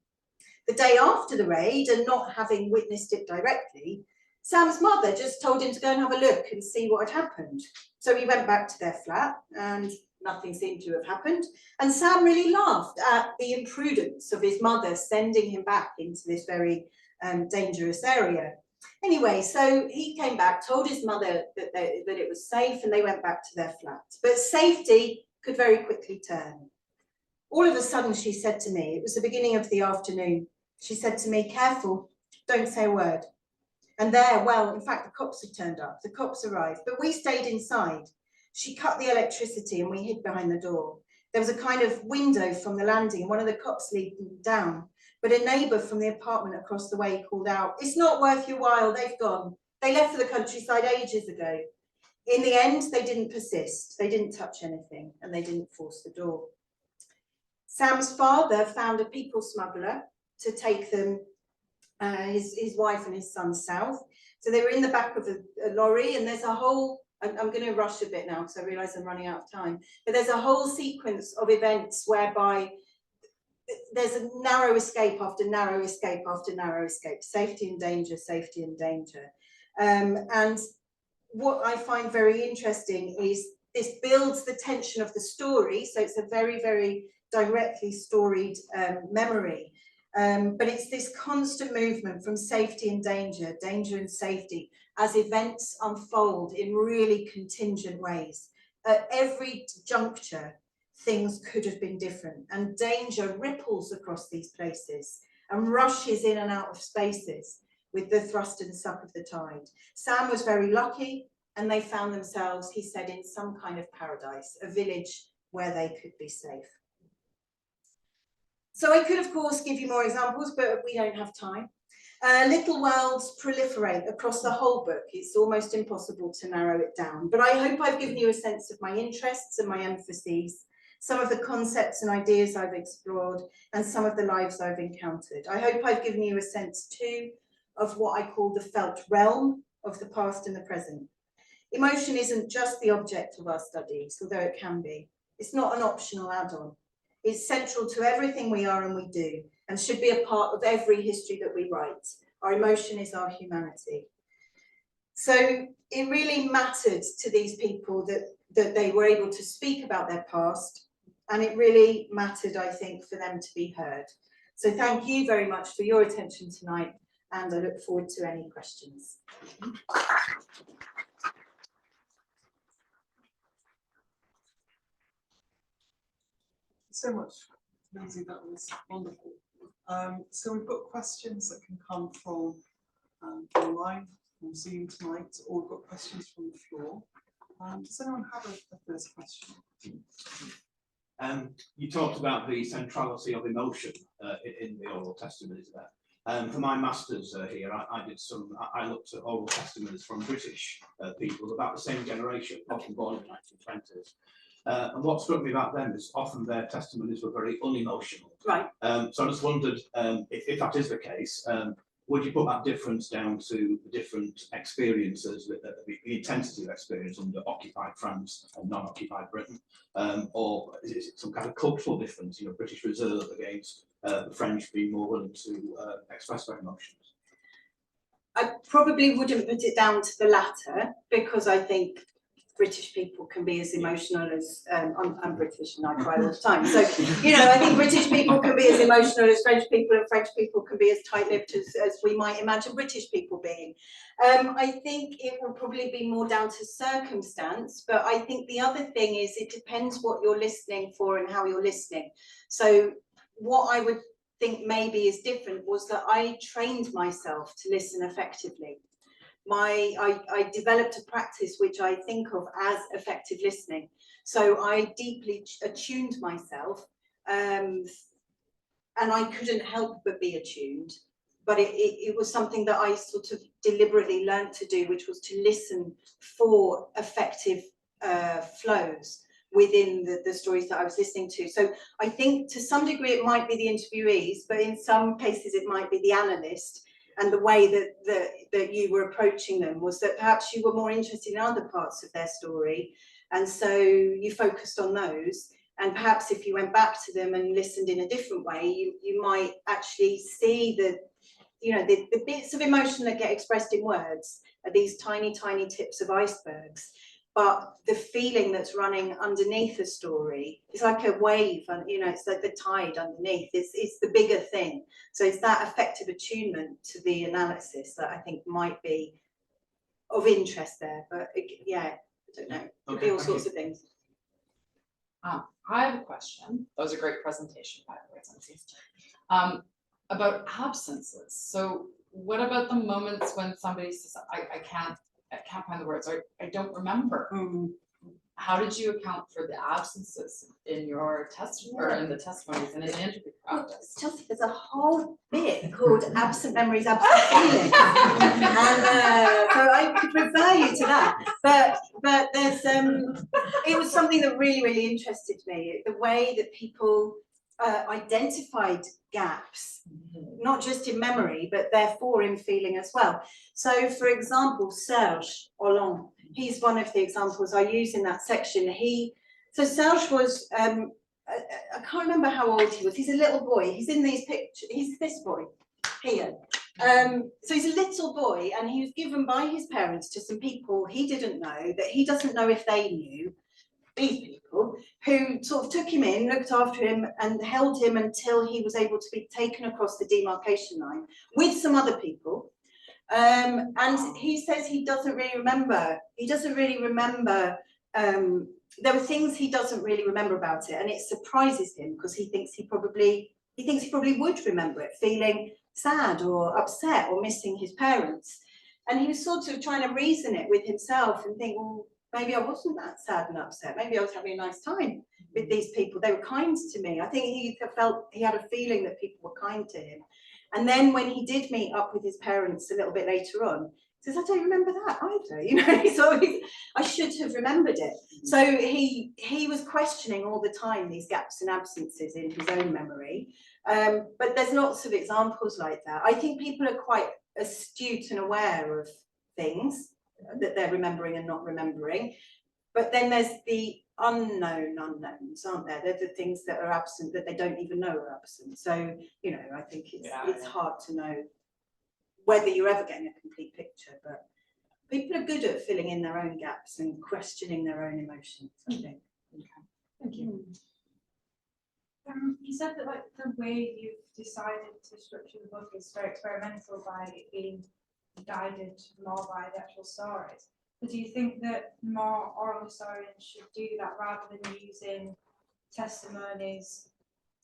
The day after the raid, and not having witnessed it directly, Sam's mother just told him to go and have a look and see what had happened. So he went back to their flat and nothing seemed to have happened. And Sam really laughed at the imprudence of his mother sending him back into this very dangerous area. Anyway, so he came back, told his mother that it was safe, and they went back to their flat. But safety could very quickly turn. All of a sudden, she said to me, it was the beginning of the afternoon, she said to me, "Careful, don't say a word." And there, well, in fact, the cops had turned up. The cops arrived, but we stayed inside. She cut the electricity and we hid behind the door. There was a kind of window from the landing and one of the cops leaped down. But a neighbour from the apartment across the way called out, "It's not worth your while, they've gone. They left for the countryside ages ago." In the end, they didn't persist. They didn't touch anything and they didn't force the door. Sam's father found a people smuggler to take them, his wife and his son, south. So they were in the back of a lorry, and there's a whole, I'm going to rush a bit now because I realise I'm running out of time, but there's a whole sequence of events whereby there's a narrow escape after narrow escape after narrow escape, safety and danger, safety and danger. And what I find very interesting is this builds the tension of the story. So it's a very, very directly storied memory. But it's this constant movement from safety and danger, danger and safety, as events unfold in really contingent ways. At every juncture, things could have been different, and danger ripples across these places and rushes in and out of spaces with the thrust and suck of the tide. Sam was very lucky, and they found themselves, he said, in some kind of paradise, a village where they could be safe. So I could, of course, give you more examples, but we don't have time. Little worlds proliferate across the whole book. It's almost impossible to narrow it down, but I hope I've given you a sense of my interests and my emphases, some of the concepts and ideas I've explored, and some of the lives I've encountered. I hope I've given you a sense too of what I call the felt realm of the past and the present. Emotion isn't just the object of our studies, although it can be. It's not an optional add-on. It's central to everything we are and we do, and should be a part of every history that we write. Our emotion is our humanity. So it really mattered to these people that they were able to speak about their past, and it really mattered, I think, for them to be heard. So thank you very much for your attention tonight, and I look forward to any questions. So much, Lindsey, that was wonderful. So we've got questions that can come from online, from Zoom tonight, or we've got questions from the floor. Does anyone have a first question? You talked about the centrality of emotion in the oral testimonies there. For my masters here, I looked at oral testimonies from British people about the same generation, often born in the 1920s. And what struck me about them is often their testimonies were very unemotional. Right. So I just wondered if that is the case, would you put that difference down to the different experiences, the intensity of experience under occupied France and non-occupied Britain, or is it some kind of cultural difference, British reserve against the French being more willing to express their emotions? I probably wouldn't put it down to the latter, because I think British people can be as emotional as, I'm British and I cry all the time. So, I think British people can be as emotional as French people, and French people can be as tight-lipped as we might imagine British people being. I think it will probably be more down to circumstance, but I think the other thing is it depends what you're listening for and how you're listening. So what I would think maybe is different was that I trained myself to listen effectively. I developed a practice which I think of as effective listening. So I deeply attuned myself, and I couldn't help but be attuned. But it was something that I sort of deliberately learned to do, which was to listen for effective flows within the stories that I was listening to. So I think to some degree it might be the interviewees, but in some cases it might be the analyst. And the way that you were approaching them was that perhaps you were more interested in other parts of their story, and so you focused on those. And perhaps if you went back to them and listened in a different way, you might actually see the bits of emotion that get expressed in words are these tiny, tiny tips of icebergs. But the feeling that's running underneath the story is like a wave, and it's like the tide underneath. It's the bigger thing. So it's that effective attunement to the analysis that I think might be of interest there. But I don't know. It could be all sorts of things. I have a question. That was a great presentation, by the way, Lindsey. About absences. So what about the moments when somebody says, I can't find the words, or I don't remember? How did you account for the absences in your testimony, or in the testimonies and in the interview process? Chelsea, there's a whole bit called Absent Memories, Absent Feeling. And so I could refer you to that. But there's it was something that really, really interested me, the way that people identified gaps, not just in memory, but therefore in feeling as well. So, for example, Serge Hollande, he's one of the examples I use in that section. So Serge was, I can't remember how old he was. He's a little boy. He's in these pictures. He's this boy here. So he's a little boy, and he was given by his parents to some people he didn't know, that he doesn't know if they knew, these people, who sort of took him in, looked after him, and held him until he was able to be taken across the demarcation line with some other people. And he says he doesn't really remember. He doesn't really remember. There were things he doesn't really remember about it, and it surprises him because he thinks he probably would remember it, feeling sad or upset or missing his parents. And he was sort of trying to reason it with himself and think, well, maybe I wasn't that sad and upset. Maybe I was having a nice time with these people. They were kind to me. I think he felt he had a feeling that people were kind to him. And then when he did meet up with his parents a little bit later on, he says, I don't remember that either. So I should have remembered it. So he was questioning all the time these gaps and absences in his own memory. But there's lots of examples like that. I think people are quite astute and aware of things that they're remembering and not remembering. But then there's the unknown unknowns, aren't there? They're the things that are absent that they don't even know are absent. So, I think it's hard to know whether you're ever getting a complete picture, people are good at filling in their own gaps and questioning their own emotions, I think. Thank you. You said that like the way you've decided to structure the book is very experimental by it being guided more by the actual stories. But do you think that more oral historians should do that rather than using testimonies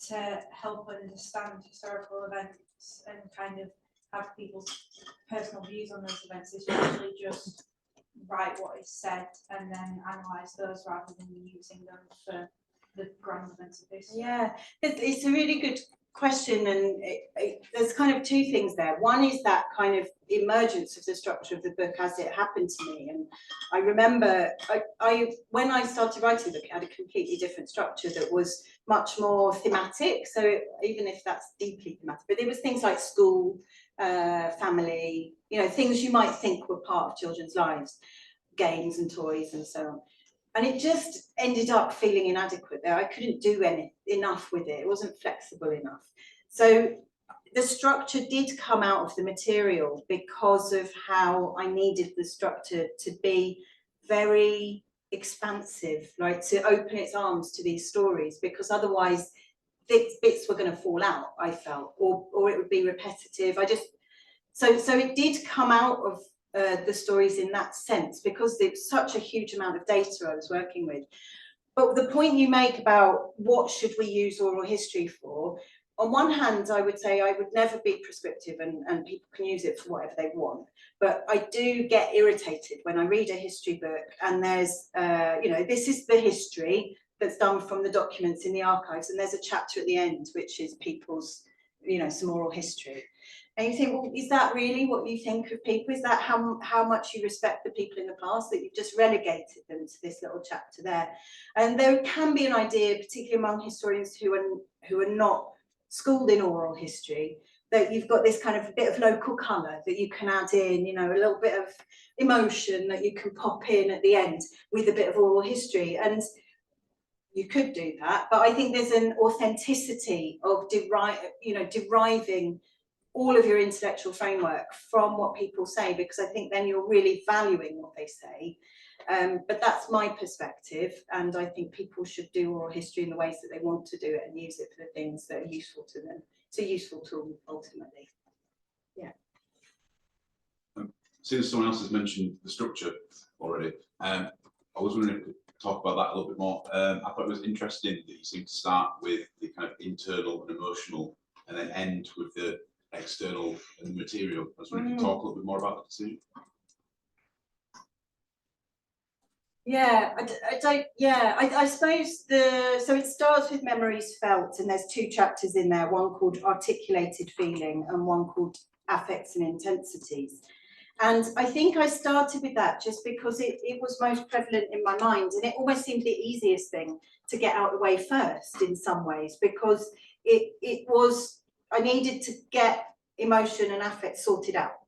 to help understand historical events and kind of have people's personal views on those events? Is usually just write what is said and then analyse those rather than using them for the grand events of history? Yeah, it's a really good question, and there's kind of two things there. One is that kind of emergence of the structure of the book as it happened to me, and I remember when I started writing the book, it had a completely different structure that was much more thematic. So even if that's deeply thematic, but there was things like school, family, you know, things you might think were part of children's lives, games and toys and so on. And it just ended up feeling inadequate there. I couldn't do enough with it. It wasn't flexible enough. So the structure did come out of the material because of how I needed the structure to be very expansive, like to open its arms to these stories, because otherwise bits were going to fall out, I felt, or it would be repetitive. So it did come out of the stories in that sense, because there's such a huge amount of data I was working with. But the point you make about what should we use oral history for, on one hand, I would say I would never be prescriptive, and people can use it for whatever they want. But I do get irritated when I read a history book and there's, you know, this is the history that's done from the documents in the archives, and there's a chapter at the end which is people's, you know, some oral history. And you think, well, is that really what you think of people? Is that how much you respect the people in the past, that you've just relegated them to this little chapter there? And there can be an idea, particularly among historians who are not schooled in oral history, that you've got this kind of bit of local colour that you can add in, you know, a little bit of emotion that you can pop in at the end with a bit of oral history. And you could do that, but I think there's an authenticity of deriving all of your intellectual framework from what people say, because I think then you're really valuing what they say. But that's my perspective, and I think people should do oral history in the ways that they want to do it and use it for the things that are useful to them. It's a useful tool, ultimately. Yeah. Since someone else has mentioned the structure already, I was wondering if we could talk about that a little bit more. I thought it was interesting that you seem to start with the kind of internal and emotional, and then end with the external and the material. I was wondering if you could talk a little bit more about that too. Yeah, I suppose so it starts with memories felt, and there's two chapters in there, one called articulated feeling and one called affects and intensities. And I think I started with that just because it was most prevalent in my mind, and it almost seemed the easiest thing to get out of the way first in some ways, because it was, I needed to get emotion and affect sorted out,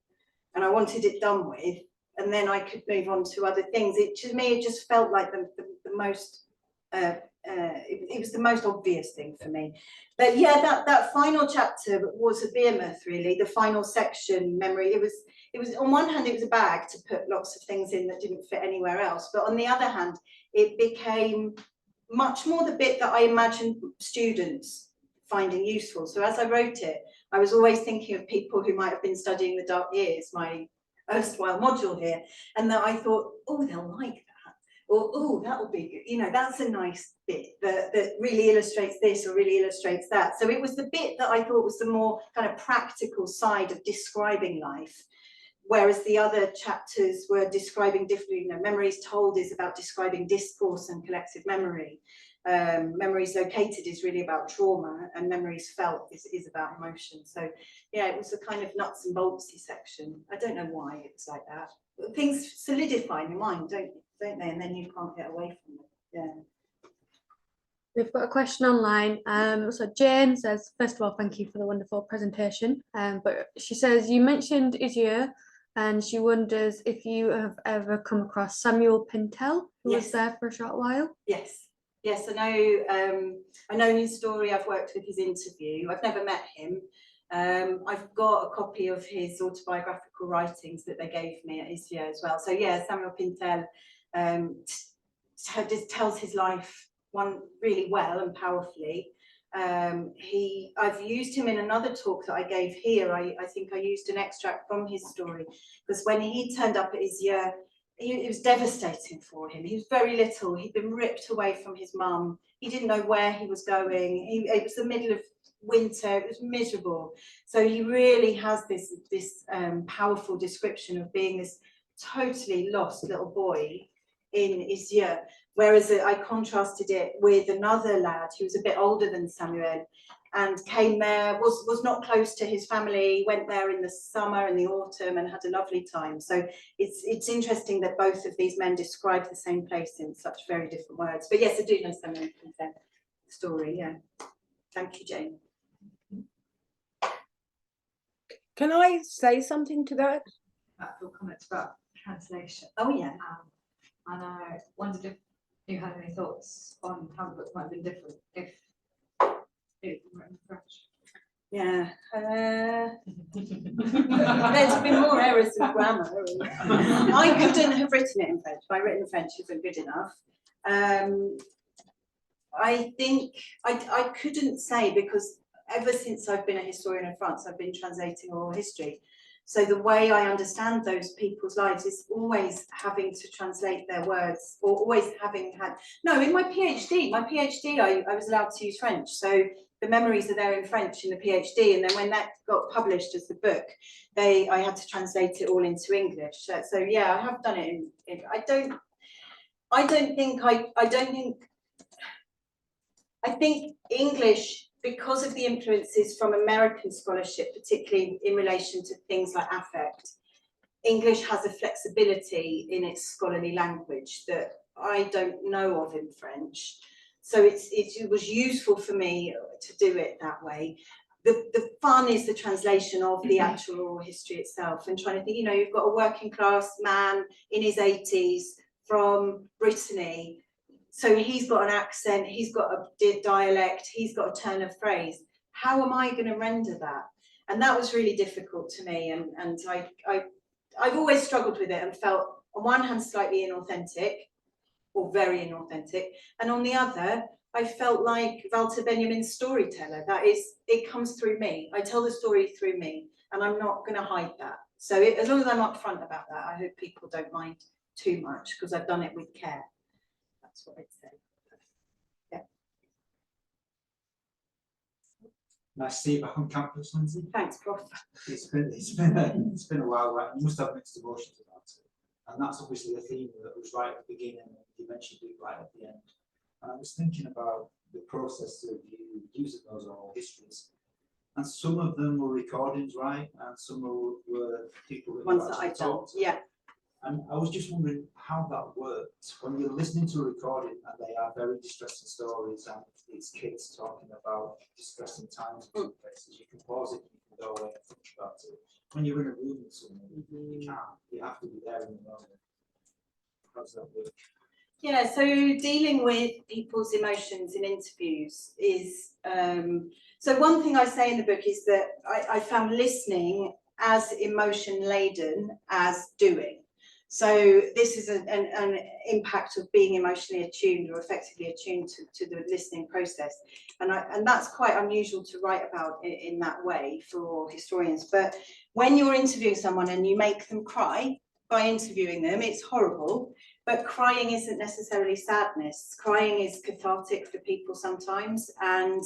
and I wanted it done with, and then I could move on to other things. To me, it just felt like the most, it was the most obvious thing for me. But yeah, that final chapter was a behemoth, really. The final section, memory, it was on one hand, it was a bag to put lots of things in that didn't fit anywhere else. But on the other hand, it became much more the bit that I imagined students finding useful. So as I wrote it, I was always thinking of people who might have been studying the Dark Years, my erstwhile module here, and that I thought, oh, they'll like that, or oh, that'll be good, you know, that's a nice bit that really illustrates this or really illustrates that. So it was the bit that I thought was the more kind of practical side of describing life, whereas the other chapters were describing differently. You know, Memories Told is about describing discourse and collective memory. Memories Located is really about trauma, and Memories Felt is about emotion. So yeah, it was a kind of nuts and boltsy section. I don't know why it was like that. Things solidify in your mind, don't they? And then you can't get away from it. Yeah. We've got a question online. So Jane says, first of all, thank you for the wonderful presentation. But she says, you mentioned Isieux, and she wonders if you have ever come across Samuel Pintel, who was there for a short while. Yes, I know his story. I've worked with his interview. I've never met him, I've got a copy of his autobiographical writings that they gave me at ISIA as well. So yeah, Samuel Pintel just tells his life really well and powerfully. I've used him in another talk that I gave here. I think I used an extract from his story, because when he turned up at ISIA, it was devastating for him. He was very little. He'd been ripped away from his mum. He didn't know where he was going. It was the middle of winter. It was miserable. So he really has this powerful description of being this totally lost little boy in ISIA. Whereas I contrasted it with another lad who was a bit older than Samuel and came there, was not close to his family, went there in the summer and the autumn and had a lovely time. So it's interesting that both of these men describe the same place in such very different words. But yes, I do know Samuel Pintel's story, yeah. Thank you, Jane. Can I say something to that? Your comments about translation. Oh yeah. And I wondered if you had any thoughts on how the book might have been different if it were written in French. Yeah, there's been more errors of grammar. I couldn't have written it in French. My written French isn't good enough. I think I couldn't say, because ever since I've been a historian of France, I've been translating oral history. So the way I understand those people's lives is always having to translate their words, or always having had, no, in my PhD, I was allowed to use French. So the memories are there in French in the PhD. And then when that got published as the book, I had to translate it all into English. So yeah, I have done it I think English, because of the influences from American scholarship, particularly in relation to things like affect, English has a flexibility in its scholarly language that I don't know of in French. So it was useful for me to do it that way. The fun is the translation of the actual oral history itself, and trying to think, you've got a working class man in his 80s from Brittany. So he's got an accent, he's got a dialect, he's got a turn of phrase. How am I going to render that? And that was really difficult to me. And I've always struggled with it and felt, on one hand, slightly inauthentic, or very inauthentic. And on the other, I felt like Walter Benjamin's storyteller. That is, it comes through me. I tell the story through me, and I'm not going to hide that. So as long as I'm upfront about that, I hope people don't mind too much, because I've done it with care. That's what I'd say. Yeah. Nice to see you back on campus, Lindsey. Thanks, Prof. It's been a while, right? You must have mixed emotions about it. And that's obviously the theme that was right at the beginning, and you mentioned it right at the end. And I was thinking about the process of you using those oral histories. And some of them were recordings, right? And some were people that Ones that I told, yeah. And I was just wondering how that worked when you're listening to a recording and they are very distressing stories, and it's kids talking about distressing times and places. You can pause it, you can go away and think about it. When you're in a room with someone, you can't. You have to be there in the moment. How does that work? Yeah, so dealing with people's emotions in interviews is, so one thing I say in the book is that I found listening as emotion laden as doing. So this is an impact of being emotionally attuned or effectively attuned to the listening process. And that's quite unusual to write about in that way for historians. But when you're interviewing someone and you make them cry by interviewing them, it's horrible. But crying isn't necessarily sadness. Crying is cathartic for people sometimes. And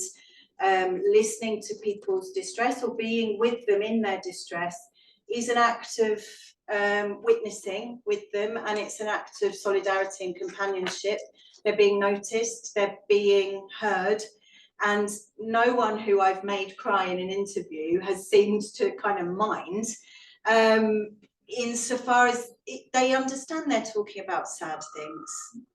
listening to people's distress or being with them in their distress is an act of witnessing with them, and it's an act of solidarity and companionship. They're being noticed, they're being heard, and no one who I've made cry in an interview has seemed to kind of mind, insofar as they understand they're talking about sad things.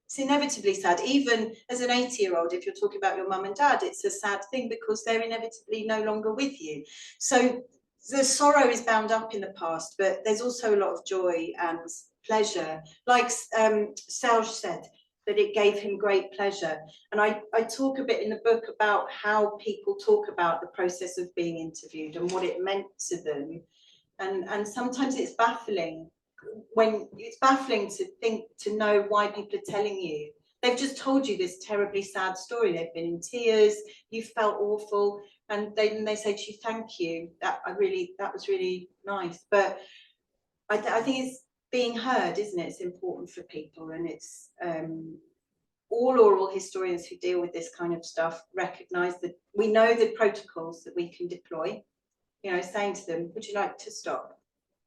It's inevitably sad. Even as an 80-year-old, if you're talking about your mum and dad, it's a sad thing because they're inevitably no longer with you. So the sorrow is bound up in the past, but there's also a lot of joy and pleasure. Like Serge said, that it gave him great pleasure. And I talk a bit in the book about how people talk about the process of being interviewed and what it meant to them. And sometimes it's baffling to know why people are telling you. They've just told you this terribly sad story. They've been in tears, you felt awful, and then they say to you, thank you. That was really nice. But I think it's being heard, isn't it? It's important for people, and it's all oral historians who deal with this kind of stuff recognise that we know the protocols that we can deploy. You know, saying to them, would you like to stop?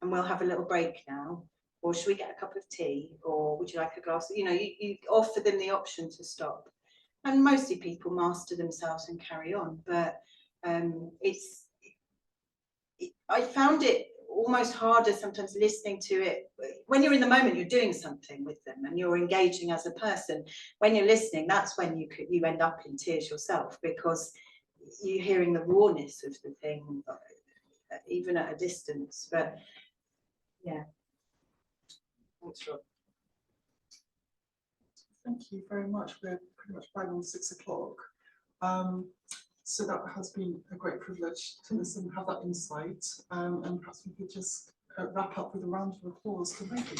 And we'll have a little break now. Or should we get a cup of tea? Or would you like a glass? You know, you offer them the option to stop. And mostly people master themselves and carry on. But I found it almost harder sometimes listening to it. When you're in the moment, you're doing something with them and you're engaging as a person. When you're listening, that's when you end up in tears yourself, because you're hearing the rawness of the thing, even at a distance. But yeah. Thanks, Rob. Thank you very much. We're pretty much bang on 6 o'clock. So that has been a great privilege to listen and have that insight. And perhaps we could just wrap up with a round of applause for Maggie.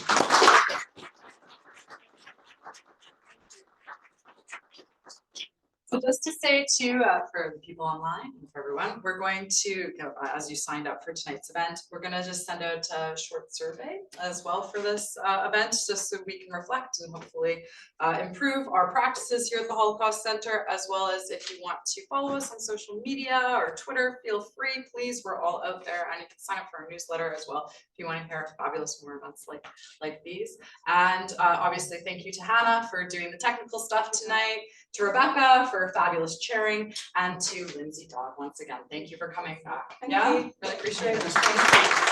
So just to say too, for the people online and for everyone, we're going to, as you signed up for tonight's event, we're going to just send out a short survey as well for this event, just so we can reflect and hopefully improve our practices here at the Holocaust Center, as well as if you want to follow us on social media or Twitter, feel free, please. We're all out there, and you can sign up for our newsletter as well if you want to hear fabulous more events like these. And obviously, thank you to Hannah for doing the technical stuff tonight, to Rebecca for fabulous chairing, and to Lindsey Dodd once again. Thank you for coming back. Thank Yeah, you. really appreciate it. Thank you.